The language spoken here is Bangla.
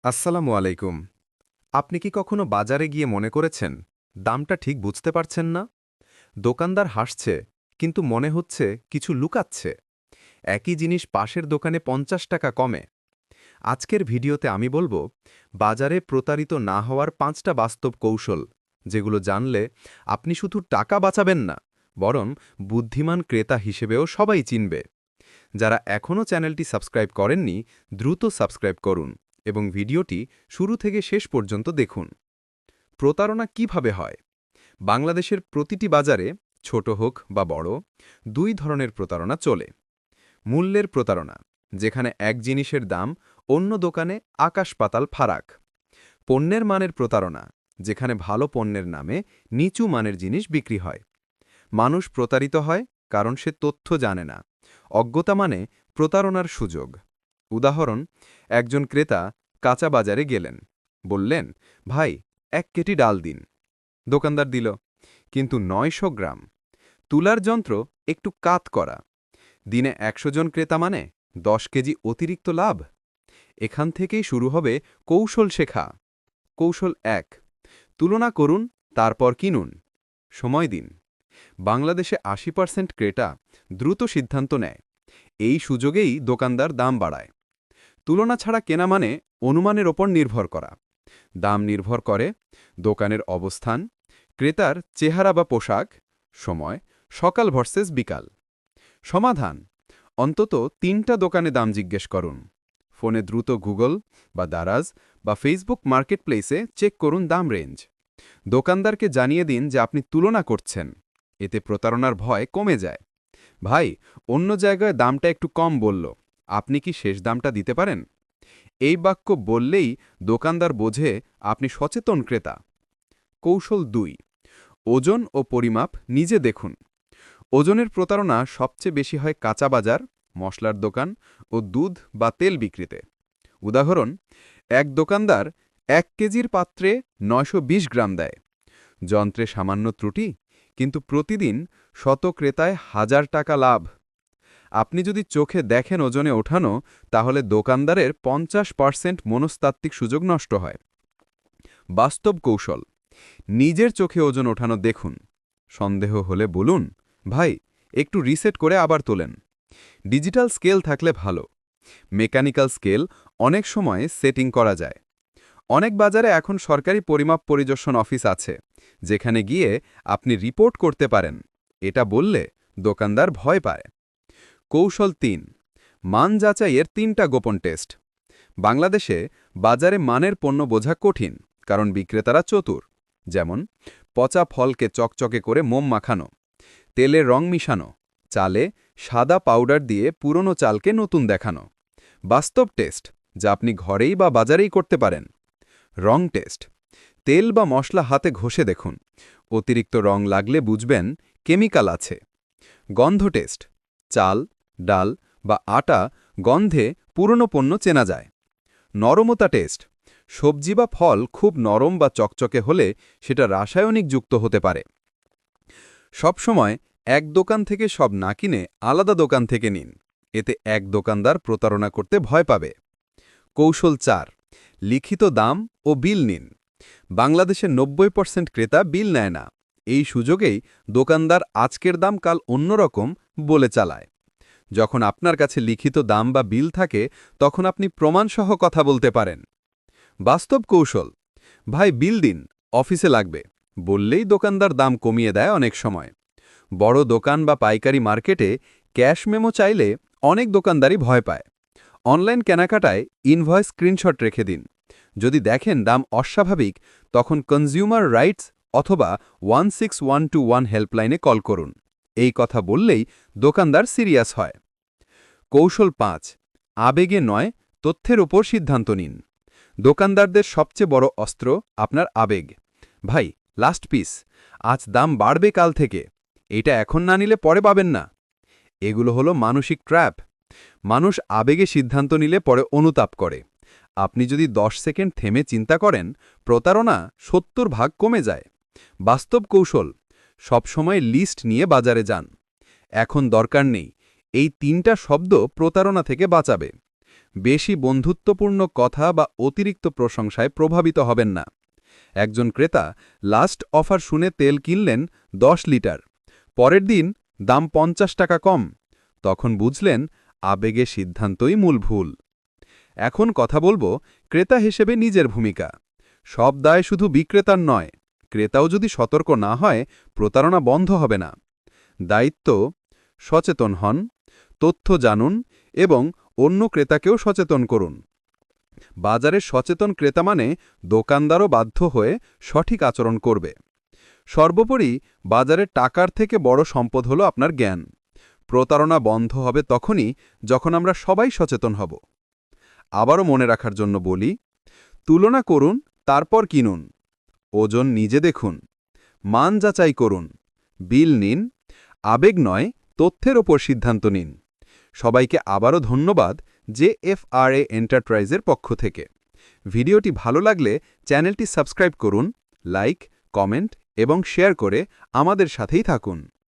আসসালামু আলাইকুম। আপনি কি কখনো বাজারে গিয়ে মনে করেছেন দামটা ঠিক বুঝতে পারছেন না? দোকানদার হাসছে, কিন্তু মনে হচ্ছে কিছু লুকাচ্ছে। একই জিনিস পাশের দোকানে ৫০ টাকা কমে। আজকের ভিডিওতে আমি বলবো বাজারে প্রতারিত না হওয়ার ৫টা বাস্তব কৌশল, যেগুলো জানলে আপনি শুধু টাকা বাঁচাবেন না, বরং বুদ্ধিমান ক্রেতা হিসেবেও সবাই চিনবে। যারা এখনও চ্যানেলটি সাবস্ক্রাইব করেননি, দ্রুত সাবস্ক্রাইব করুন এবং ভিডিওটি শুরু থেকে শেষ পর্যন্ত দেখুন। প্রতারণা কিভাবে হয়? বাংলাদেশের প্রতিটি বাজারে, ছোট হোক বা বড়, দুই ধরনের প্রতারণা চলে। মূল্যের প্রতারণা, যেখানে এক জিনিসের দাম অন্য দোকানে আকাশ-পাতাল ফারাক। পণ্যের মানের প্রতারণা, যেখানে ভালো পণ্যের নামে নিচু মানের জিনিস বিক্রি হয়। মানুষ প্রতারিত হয় কারণ সে তথ্য জানে না। অজ্ঞতা মানে প্রতারণার সুযোগ। উদাহরণ, একজন ক্রেতা কাঁচা বাজারে গেলেন, বললেন, ভাই ১ কেজি ডাল দিন। দোকানদার দিল, কিন্তু ৯০০ গ্রাম। তুলার যন্ত্র একটু কাত করা। দিনে ১০০ জন ক্রেতা মানে ১০ কেজি অতিরিক্ত লাভ। এখান থেকেই শুরু হবে কৌশল শেখা। কৌশল ১, তুলনা করুন, তারপর কিনুন। সময় দিন। বাংলাদেশে ৮০% ক্রেতা দ্রুত সিদ্ধান্ত নেয়। এই সুযোগেই দোকানদার দাম বাড়ায়। তুলনা ছাড়া কেনা মানে অনুমানের ওপর নির্ভর করা। দাম নির্ভর করে দোকানের অবস্থান, ক্রেতার চেহারা বা পোশাক, সময়, সকাল ভার্সেস বিকাল। সমাধান, অন্তত ৩টা দোকানে দাম জিজ্ঞেস করুন। ফোনে দ্রুত গুগল বা দারাজ বা ফেসবুক মার্কেটপ্লেসে চেক করুন দাম রেঞ্জ। দোকানদারকে জানিয়ে দিন যে আপনি তুলনা করছেন। এতে প্রতারণার ভয় কমে যায়। ভাই, অন্য জায়গায় দামটা একটু কম বলল, আপনি কি শেষ দামটা দিতে পারেন? এই বাক্য বললেই দোকানদার বোঝে আপনি সচেতন ক্রেতা। কৌশল ২, ওজন ও পরিমাপ নিজে দেখুন। ওজনের প্রতারণা সবচেয়ে বেশি হয় কাঁচা বাজার, মশলার দোকান ও দুধ বা তেল বিক্রিতে। উদাহরণ, এক দোকানদার ১ কেজির পাত্রে ৯২০ গ্রাম দেয়। যন্ত্রে সামান্য ত্রুটি, কিন্তু প্রতিদিন শত ক্রেতায় ১,০০০ টাকা লাভ। আপনি যদি চোখে দেখেন ওজনে ওঠানো, তাহলে দোকানদারের ৫০% মনস্তাত্ত্বিক সুযোগ নষ্ট হয়। বাস্তব কৌশল, নিজের চোখে ওজন ওঠানো দেখুন। সন্দেহ হলে বলুন, ভাই একটু রিসেট করে আবার তোলেন। ডিজিটাল স্কেল থাকলে ভালো। মেকানিক্যাল স্কেল অনেক সময় সেটিং করা যায়। অনেক বাজারে এখন সরকারি পরিমাপ পরিদর্শন অফিস আছে, যেখানে গিয়ে আপনি রিপোর্ট করতে পারেন। এটা বললে দোকানদার ভয় পায়। কৌশল ৩, মান যাচাইয়ের ৩টা গোপন টেস্ট। বাংলাদেশে বাজারে মানের পণ্য বোঝা কঠিন, কারণ বিক্রেতারা চতুর। যেমন, পচা ফলকে চকচকে করে মোম মাখানো, তেলে রং মিশানো, চালে সাদা পাউডার দিয়ে পুরনো চালকে নতুন দেখানো। বাস্তব টেস্ট, যা আপনি ঘরেই বা বাজারেই করতে পারেন। রং টেস্ট, তেল বা মশলা হাতে ঘষে দেখুন। অতিরিক্ত রং লাগলে বুঝবেন কেমিক্যাল আছে। গন্ধ টেস্ট, চাল, ডাল বা আটা গন্ধে পুরনো পণ্য চেনা যায়। নরমতা টেস্ট, সবজি বা ফল খুব নরম বা চকচকে হলে সেটা রাসায়নিক যুক্ত হতে পারে। সবসময় এক দোকান থেকে সব না কিনে আলাদা দোকান থেকে নিন। এতে এক দোকানদার প্রতারণা করতে ভয় পাবে। কৌশল ৪, লিখিত দাম ও বিল নিন। বাংলাদেশের ৯০% ক্রেতা বিল নেয় না। এই সুযোগেই দোকানদার আজকের দাম কাল অন্যরকম বলে চালায়। যখন আপনার কাছে লিখিত দাম বা বিল থাকে, তখন আপনি প্রমাণসহ কথা বলতে পারেন। বাস্তব কৌশল, ভাই বিল দিন, অফিসে লাগবে বললেই দোকানদার দাম কমিয়ে দেয় অনেক সময়। বড় দোকান বা পাইকারি মার্কেটে ক্যাশ মেমো চাইলে অনেক দোকানদারই ভয় পায়। অনলাইন কেনাকাটায় ইনভয়েস স্ক্রিনশট রেখে দিন। যদি দেখেন দাম অস্বাভাবিক, তখন কনজিউমার রাইটস অথবা 16121 হেল্পলাইনে কল করুন। এই কথা বললেই দোকানদার সিরিয়াস হয়। কৌশল ৫, আবেগে নয়, তথ্যের ওপর সিদ্ধান্ত নিন। দোকানদারদের সবচেয়ে বড় অস্ত্র আপনার আবেগ। ভাই, লাস্ট পিস, আজ দাম বাড়বে কাল থেকে, এটা এখন না নিলে পরে পাবেন না। এগুলো হলো মানসিক ট্র্যাপ। মানুষ আবেগে সিদ্ধান্ত নিলে পরে অনুতাপ করে। আপনি যদি ১০ সেকেন্ড থেমে চিন্তা করেন, প্রতারণা ৭০ ভাগ কমে যায়। বাস্তব কৌশল, সবসময় লিস্ট নিয়ে বাজারে যান। এখন দরকার নেই, এই ৩টা শব্দ প্রতারণা থেকে বাঁচাবে। বেশি বন্ধুত্বপূর্ণ কথা বা অতিরিক্ত প্রশংসায় প্রভাবিত হবেন না। একজন ক্রেতা লাস্ট অফার শুনে তেল কিনলেন 10 লিটার, পরের দিন দাম 50 টাকা কম। তখন বুঝলেন আবেগে সিদ্ধান্তই মূল ভুল। এখন কথা বলবো ক্রেতা হিসেবে নিজের ভূমিকা। সব দায় শুধু বিক্রেতার নয়, ক্রেতাও যদি সতর্ক না হয় প্রতারণা বন্ধ হবে না। দায়িত্ব: সচেতন হন, তথ্য জানুন এবং অন্য ক্রেতাকেও সচেতন করুন। বাজারের সচেতন ক্রেতা মানে দোকানদারও বাধ্য হয়ে সঠিক আচরণ করবে। সর্বোপরি বাজারের টাকার থেকে বড় সম্পদ হলো আপনার জ্ঞান। প্রতারণা বন্ধ হবে তখনই যখন আমরা সবাই সচেতন হব। আবারও মনে রাখার জন্য বলি, তুলনা করুন, তারপর কিনুন। ওজন নিজে দেখুন, মান যাচাই করুন, বিল নিন, আবেগ নয় তথ্যের ওপর সিদ্ধান্ত নিন। সবাইকে আবারও ধন্যবাদ জেএফআরএ এন্টারপ্রাইজের পক্ষ থেকে। ভিডিওটি ভালো লাগলে চ্যানেলটি সাবস্ক্রাইব করুন, লাইক, কমেন্ট এবং শেয়ার করে আমাদের সাথেই থাকুন।